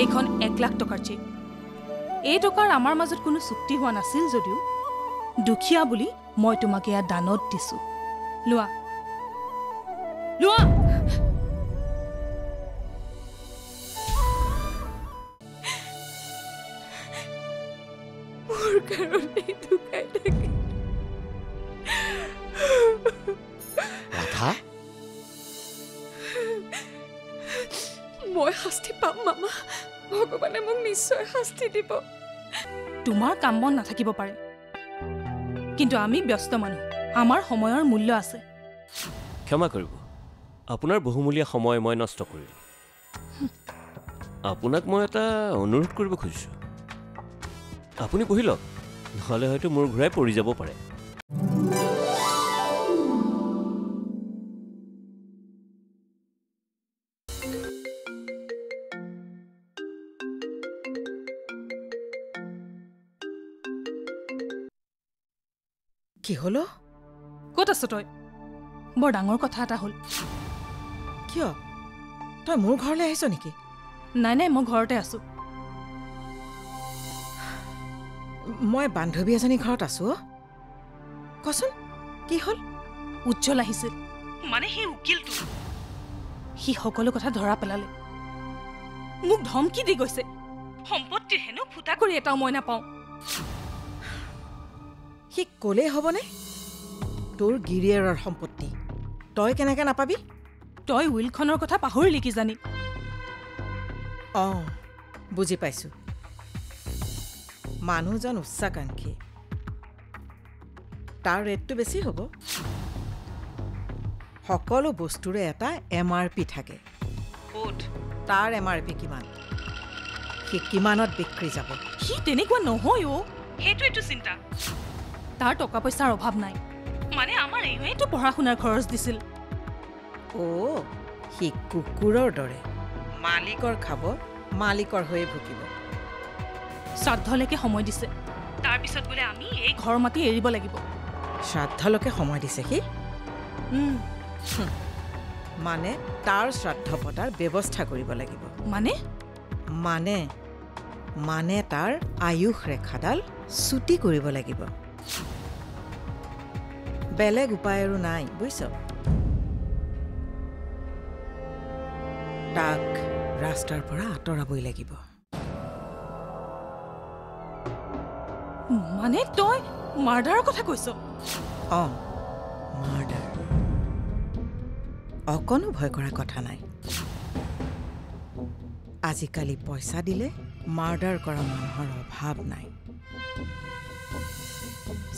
এইখন 1 লাখ টকাৰ চেক। এই টকাৰ আমাৰ মাজত কোনো চুক্তি হোৱা নাছিল যদিও দুখীয়া বুলি মই তোমাক এয়া দানত দিছো। লোৱা লোৱা। মোৰ কাৰণে ঢুকাই থাকে। ৰাধা, মই শাস্তি পাম মামা। ভগৱানে মোক নিশ্চয় শাস্তি দিব। তোমাৰ কাম বন নাথাকিব পাৰে, কিন্তু আমি ব্যস্ত মানুহ, আমাৰ সময়ৰ মূল্য আছে। ক্ষমা কৰিব, আপোনাৰ বহুমূলীয়া সময় মই নষ্ট কৰিলোঁ। আপোনাক মই এটা অনুৰোধ কৰিব খুজিছোঁ। আপুনি বহি লওক, নহ'লে হয়তো মোৰ ঘূৰাই পৰি যাব পাৰে। কি হলো? ক'ত আছ তই? বৰ ডাঙৰ কথা এটা হ'ল। কিয়? তই মোৰ ঘৰলৈ আহিছ নেকি? নাই নাই, মই ঘৰতে আছো। মই বান্ধৱী এজনী ঘৰত আছো। কচোন কি হ'ল? উজ্জ্বল আহিছিল, মানে সেই উকিলটো। সি সকলো কথা ধৰা পেলালে। মোক ধমকি দি গৈছে, সম্পত্তিৰ হেনো ফুটা কৰি এটাও মই নাপাওঁ। সি ক'লেই হ'বনে? তোৰ গিৰিয়েৰৰ সম্পত্তি তই কেনেকৈ নাপাবি? তই উইলখনৰ কথা পাহৰিলি কি জানি? অঁ, বুজি পাইছোঁ। মানুহজন উচ্চাকাংক্ষী, তাৰ ৰেটটো বেছি হ'ব। সকলো বস্তুৰে এটা MRP থাকে। ক'ত? তাৰ MRP কিমান, সি কিমানত বিক্ৰী যাব। সি তেনেকুৱা নহয় অ', সেইটোৱেইটো চিন্তা। তাৰ টকা পইচাৰ অভাৱ নাই, মানে আমাৰ এইটো পঢ়া শুনাৰ খৰচ দিছিল। অ', সি কুকুৰৰ দৰে মালিকৰ খাব, মালিকৰ হৈয়ে ভুকিব। শ্ৰাদ্ধলৈকে সময় দিছে, তাৰপিছত বোলে আমি এই ঘৰ মাতি এৰিব লাগিব। শ্ৰাদ্ধলৈকে সময় দিছে সি? মানে তাৰ শ্ৰাদ্ধ পতাৰ ব্যৱস্থা কৰিব লাগিব। মানে মানে মানে তাৰ আয়ুস ৰেখাডাল চুটি কৰিব লাগিব। বেলেগ উপায় আৰু নাই, বুজিছ? তাক ৰাস্তাৰ পৰা আঁতৰাবই লাগিব। মানে তই মাৰ্ডাৰৰ কথা কৈছ? অঁ, মাৰ্ডাৰ। অকণো ভয় কৰাৰ কথা নাই। আজিকালি পইচা দিলে মাৰ্ডাৰ কৰা মানুহৰ অভাৱ নাই।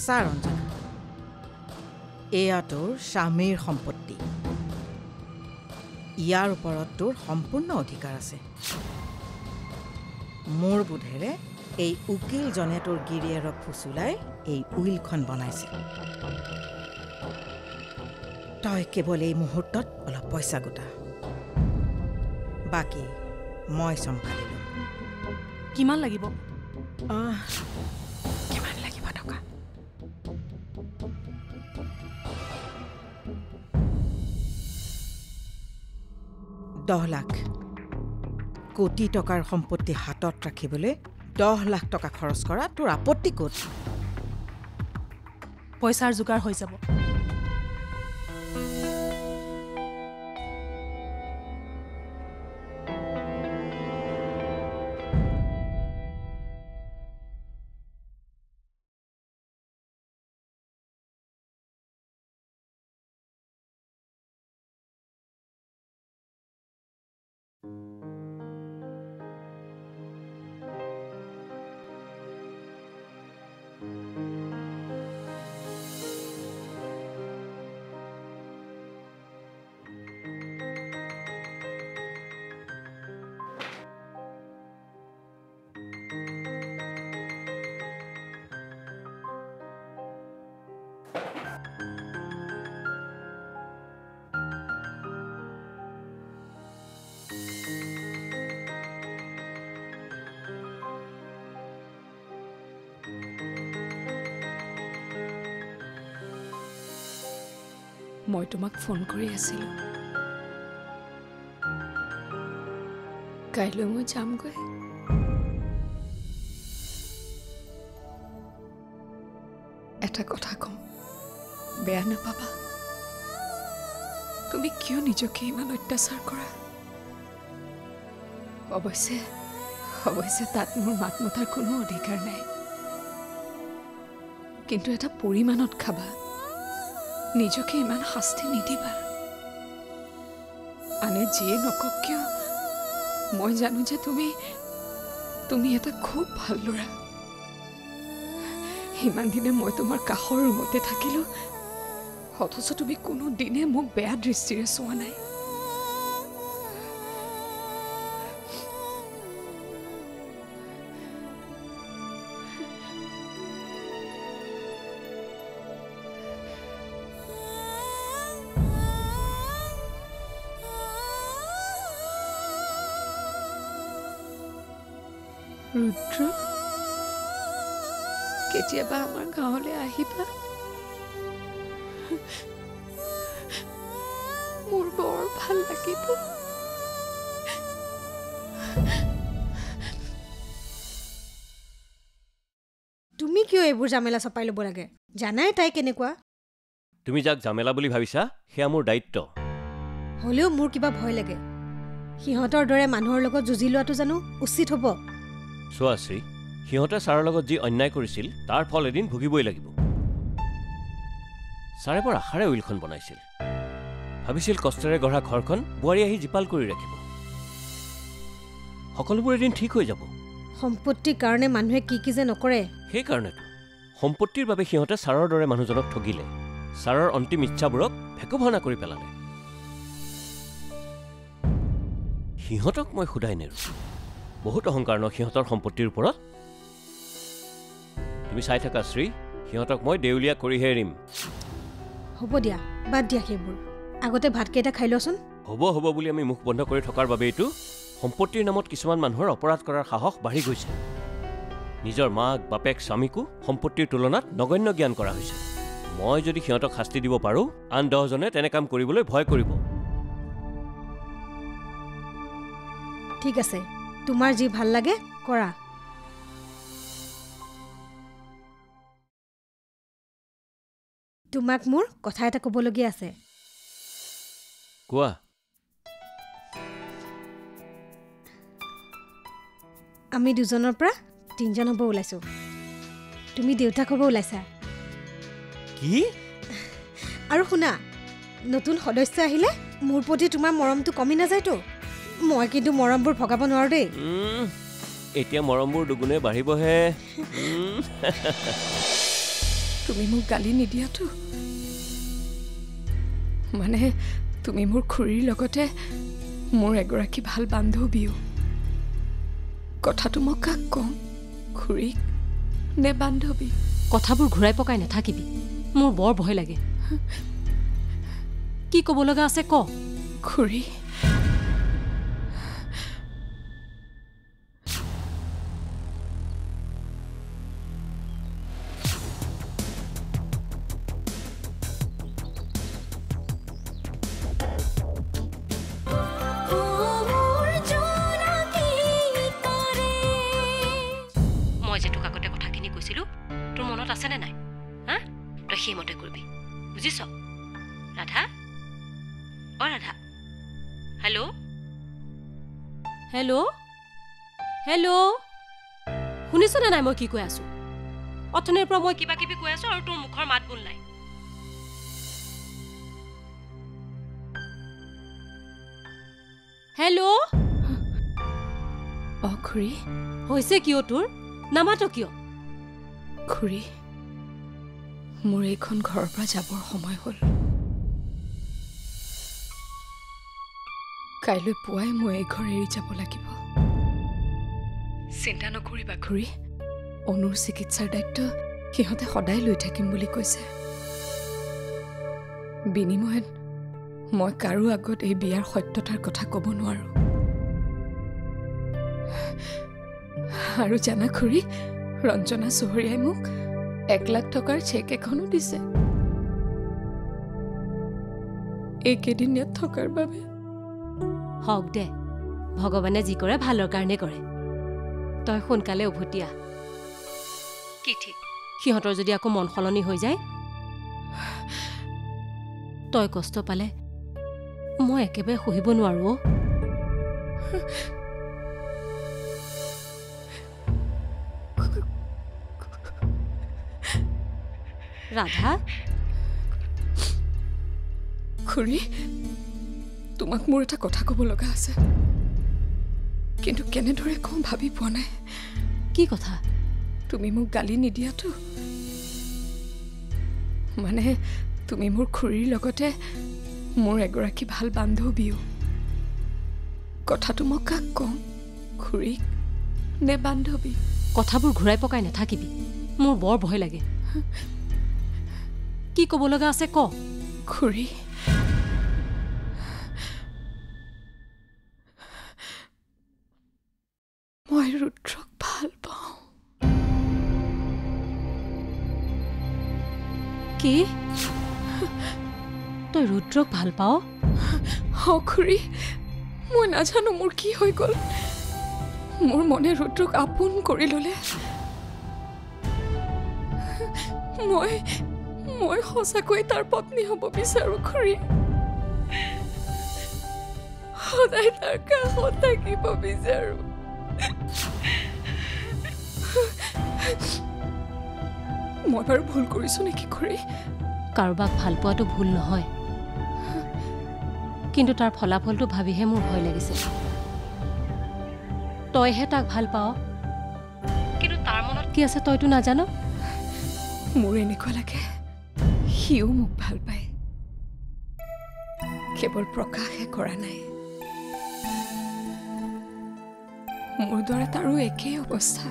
চা ৰঞ্জনা, এয়া তোৰ স্বামীৰ সম্পত্তি। ইয়াৰ ওপৰত তোৰ সম্পূৰ্ণ অধিকাৰ আছে। মোৰ বোধেৰে এই উকিলজনে তোৰ গিৰিয়েৰক ফুচুলাই এই উইলখন বনাইছে। তই কেৱল এই মুহূৰ্তত অলপ পইচা গোটা, বাকী মই চম্ভালিলোঁ। কিমান লাগিব? কিমান লাগিব টকা? $10 লাখ। কোটি টকাৰ সম্পত্তি হাতত ৰাখিবলৈ $10 লাখ টকা খৰচ কৰা তোৰ আপত্তি ক'ত? পইচাৰ যোগাৰ হৈ যাব মই তোমাক ফোন কৰি আছিলোঁ কাইলৈ মই যামগৈ এটা কথা কম বেয়া নাপাবা তুমি কিয় নিজকে ইমান অত্যাচাৰ কৰা অৱশ্যে তাত মোৰ মাত মতাৰ কোনো অধিকাৰ নাই কিন্তু এটা পৰিমাণত খাবা নিজকে ইমান শাস্তি নিদিবা আনে যিয়ে নকক কিয় মই জানো যে তুমি এটা খুব ভাল ল'ৰা ইমান দিনে মই তোমাৰ কাষৰ ৰুমতে থাকিলো অথচ তুমি কোনো দিনে মোক বেয়া দৃষ্টিৰে চোৱা নাই ৰুদ্ৰ কেতিয়াবা আমাৰ গাঁৱলৈ আহিবা মোৰ বৰ ভাল লাগিব তুমি কিয় এইবোৰ জামেলা চপাই ল'ব লাগে জানাই তাই কেনেকুৱা তুমি যাক জামেলা বুলি ভাবিছা সেয়া মোৰ দায়িত্ব হ'লেও মোৰ কিবা ভয় লাগে সিহঁতৰ দৰে মানুহৰ লগত যুঁজি লোৱাটো জানো উচিত হ'ব চোৱা শ্ৰী সিহঁতে ছাৰৰ লগত যি অন্যায় কৰিছিল তাৰ ফল এদিন ভুগিবই লাগিব ছাৰে বৰ আশাৰে উইলখন বনাইছিল ভাবিছিল কষ্টেৰে গঢ়া ঘৰখন বোৱাৰী আহি জীপাল কৰি ৰাখিব সকলোবোৰ এদিন ঠিক হৈ যাব সম্পত্তিৰ কাৰণে মানুহে কি যে নকৰে সেইকাৰণেতো সম্পত্তিৰ বাবে সিহঁতে ছাৰৰ দৰে মানুহজনক ঠগিলে ছাৰৰ অন্তিম ইচ্ছাবোৰক ভেকুভাওনা কৰি পেলালে সিহঁতক মই সোধাই নেৰো বহুত অহংকাৰ ন সিহঁতৰ সম্পত্তিৰ ওপৰত তুমি চাই থাকা শ্ৰী সিহঁতক মই দেউলীয়া কৰিহে এৰিম হ'ব দিয়া বাদ দিয়া সেইবোৰ আগতে ভাতকেইটা খাই লোৱাচোন হ'ব বুলি আমি মুখ বন্ধ কৰি থকাৰ বাবেইতো সম্পত্তিৰ নামত কিছুমান মানুহৰ অপৰাধ কৰাৰ সাহস বাঢ়ি গৈছে নিজৰ মাক বাপেক স্বামীকো সম্পত্তিৰ তুলনাত নগণ্য জ্ঞান কৰা হৈছে মই যদি সিহঁতক শাস্তি দিব পাৰোঁ আন 10 জনে তেনে কাম কৰিবলৈ ভয় কৰিব ঠিক আছে তোমাৰ যি ভাল লাগে কৰা তোমাক মোৰ কথা এটা ক'বলগীয়া আছে কোৱা আমি দুজনৰ পৰা 3জন হ'ব ওলাইছো তুমি দেউতাক হ'ব ওলাইছা কি আৰু শুনা নতুন সদস্য আহিলে মোৰ প্ৰতি তোমাৰ মৰমটো কমি নাযায়তো মই কিন্তু মৰমবোৰ ভগাব নোৱাৰো দেই এতিয়া মৰমবোৰ দুগুণে বাঢ়িবহে তুমি মোক গালি নিদিয়াতো মানে তুমি মোৰ খুৰীৰ লগতে মোৰ এগৰাকী ভাল বান্ধৱীও কথাটো মই কাক কম খুৰীক নে বান্ধৱী কথাবোৰ ঘূৰাই পকাই নাথাকিবি মোৰ বৰ ভয় লাগে কি ক'ব লগা আছে ক খুৰী তই সেইমতে কৰিবি বুজিছ ৰাধা অ ৰাধা হেল্ল' হেল্ল' হেল্ল' শুনিছনে নাই মই কি কৈ আছো অথনিৰ পৰা মই কিবা কিবি কৈ আছো আৰু তোৰ মুখৰ মাত বোল নাই হেল্ল' অ খুৰী হৈছে কিয় তোৰ নামাত কিয় খুৰী মোৰ এইখন ঘৰৰ পৰা যাবৰ সময় হ'ল কাইলৈ পুৱাই মই এই ঘৰ এৰি যাব লাগিব চিন্তা নকৰিবা খুৰী অনুৰ চিকিৎসাৰ দায়িত্ব সিহঁতে সদায় লৈ থাকিম বুলি কৈছে বিনিময়ত মই কাৰো আগত এই বিয়াৰ সত্যতাৰ কথা ক'ব নোৱাৰো আৰু জানা খুৰী ৰঞ্জনা চহৰীয়াই মোক 1 লাখ টকাৰ চেক এখনো দিছে এইকেইদিন ইয়াত থকাৰ বাবে হওক দে ভগৱানে যি কৰে ভালৰ কাৰণে কৰে তই সোনকালে উভতি আহ কি ঠিক সিহঁতৰ যদি আকৌ মন সলনি হৈ যায় তই কষ্ট পালে মই একেবাৰে সহিব নোৱাৰো ৰাধা খুৰী তোমাক মোৰ এটা কথা ক'ব লগা আছে কিন্তু কেনেদৰে কওঁ ভাবি পোৱা নাই কি কথা তুমি মোক গালি নিদিয়াতো মানে তুমি মোৰ খুৰীৰ লগতে মোৰ এগৰাকী ভাল বান্ধৱীও কথাটো মই কাক কওঁ খুৰীক নে বান্ধৱী কথাবোৰ ঘূৰাই পকাই নাথাকিবি মোৰ বৰ ভয় লাগে কি ক'ব লগা আছে ক খুৰী মই ৰুদ্ৰক ভাল পাওঁ কি তই ৰুদ্ৰক ভাল পাৱ খুৰী মই নাজানো মোৰ কি হৈ গ'ল মোৰ মনে ৰুদ্ৰক আপোন কৰি ল'লে মই সঁচাকৈ তাৰ পত্নী হ'ব বিচাৰো খুৰী সদায় তাৰ কাষত থাকিব বিচাৰো মই বাৰু ভুল কৰিছো নেকি খুৰী কাৰোবাক ভাল পোৱাটো ভুল নহয় কিন্তু তাৰ ফলাফলটো ভাবিহে মোৰ ভয় লাগিছে তইহে তাক ভাল পাৱ কিন্তু তাৰ মনত কি আছে তইতো নাজান মোৰ এনেকুৱা লাগে সিও মোক ভাল পায় কেৱল প্ৰকাশহে কৰা নাই মোৰ দৰে তাৰো একেই অৱস্থা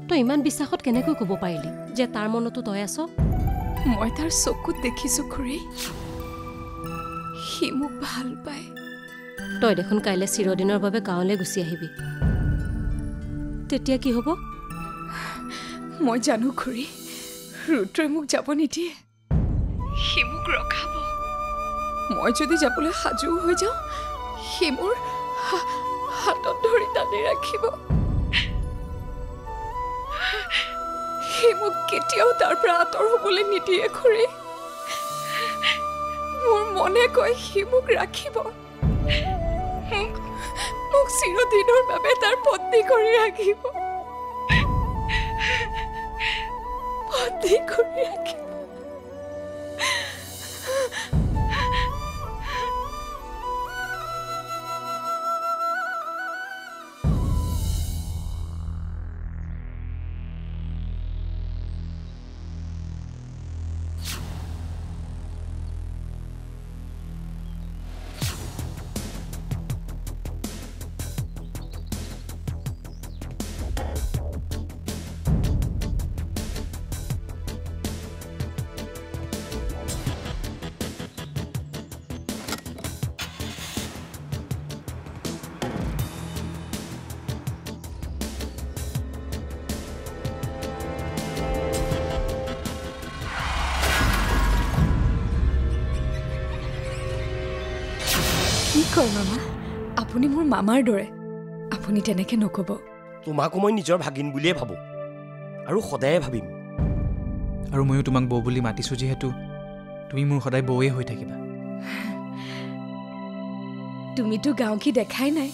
তই ইমান বিশ্বাসত কেনেকৈ ক'ব পাৰিলি যে তাৰ মনতো তই আছ মই তাৰ চকুত দেখিছো খুৰী সি মোক ভাল পায় তই দেখোন কাইলৈ চিৰদিনৰ বাবে গাঁৱলৈ গুচি আহিবি তেতিয়া কি হ'ব মই জানো খুৰী ৰুদ্ৰই মোক যাব নিদিয়ে সি মোক ৰখাব মই যদি যাবলৈ সাজু হৈ যাওঁ সি মোৰ হাতত ধৰি টানি ৰাখিব সি মোক কেতিয়াও তাৰ পৰা আঁতৰ হ'বলৈ নিদিয়ে খুৰী মোৰ মনে কয় সি মোক ৰাখিব মোক চিৰদিনৰ বাবে তাৰ পত্নী কৰি ৰাখিব পত্নী কৰি ৰাখিব কি কয় মামা আপুনি মোৰ মামাৰ দৰে আপুনি তেনেকে নক'ব তোমাকো মই নিজৰ ভাগিন বুলিয়ে ভাবোঁ আৰু সদায়ে ভাবিম আৰু ময়ো তোমাক বৌ বুলি মাতিছোঁ যিহেতু তুমি মোৰ সদায় বৌৱে হৈ থাকিবা। তুমিতো গাঁৱকী দেখাই নাই।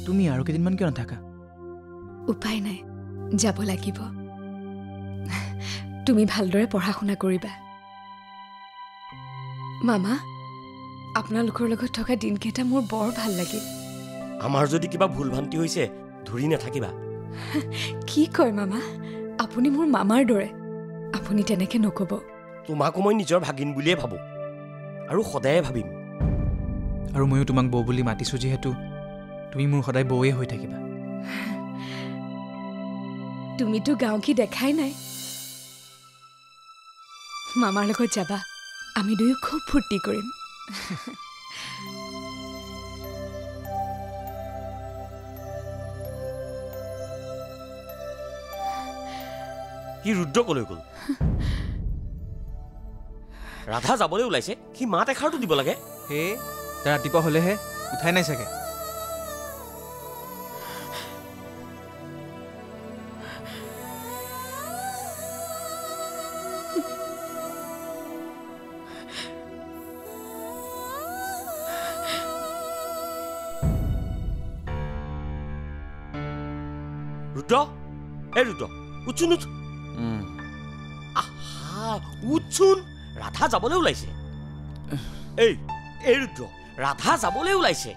তুমি আৰু কেইদিনমান কিয় নাথাকা? উপায় নাই, যাব লাগিব। তুমি ভালদৰে পঢ়া শুনা কৰিবা। মামা, আপোনালোকৰ লগত থকা দিনকেইটা মোৰ বৰ ভাল লাগিল। আমাৰ যদি কিবা ভুল ভ্ৰান্তি হৈছে ধৰি নাথাকিবা। কি কয় মামা? আপুনি মোৰ মামাৰ দৰে। আপুনি তেনেকে নক'ব। তোমাকো মই নিজৰ ভাগিন বুলিয়ে ভাবোঁ আৰু সদায়ে ভাবিম। আৰু ময়ো তোমাক বৌ বুলি মাতিছোঁ যিহেতু তুমি মোৰ সদায় বৌৱে হৈ থাকিবা। তুমিতো গাঁৱকী দেখাই নাই। মামাৰ লগত যাবা, আমি দুয়ো খুব ফূৰ্তি কৰিম। সি ৰুদ্ৰ কলৈ গ'ল? ৰাধা যাবলৈ ওলাইছে, সি মাত এষাৰটো দিব লাগে। হে, তাৰ ৰাতিপুৱা হ'লেহে উঠাই নাই চাগে। ৰুদ্ৰ, এই ৰুদ্ৰ, উঠছোন উঠ। আহা, উঠছোন, ৰাধা যাবলৈ ওলাইছে। এই ৰুদ্ৰ, ৰাধা যাবলৈ ওলাইছে।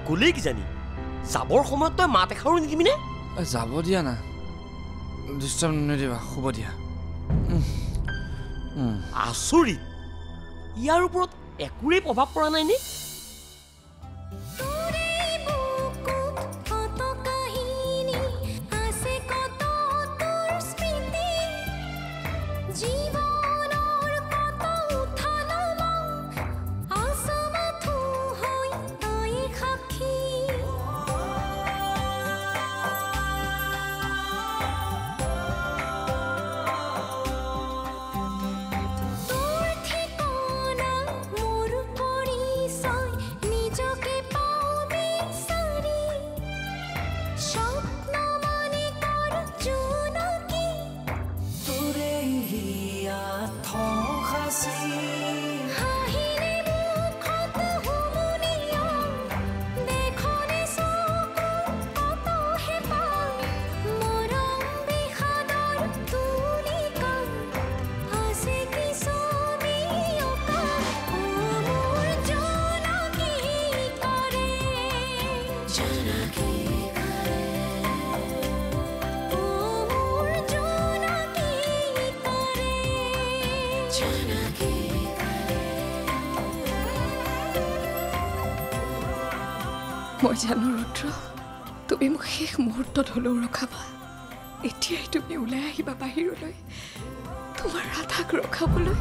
গ'লেই কিজানি, যাবৰ সময়ত তই মাত এষাৰো নিদিবিনে? যাব দিয়া না, ডিষ্টাৰ্ব নিদিবা, শুব দিয়া। আচৰিত, ইয়াৰ ওপৰত একোৰেই প্ৰভাৱ পৰা নাই নে? মই জানো ৰুদ্ৰ, তুমি মোক শেষ মুহূৰ্তত হ'লেও ৰখাবা। এতিয়াই তুমি ওলাই আহিবা বাহিৰলৈ, তোমাৰ ৰাধাক ৰখাবলৈ।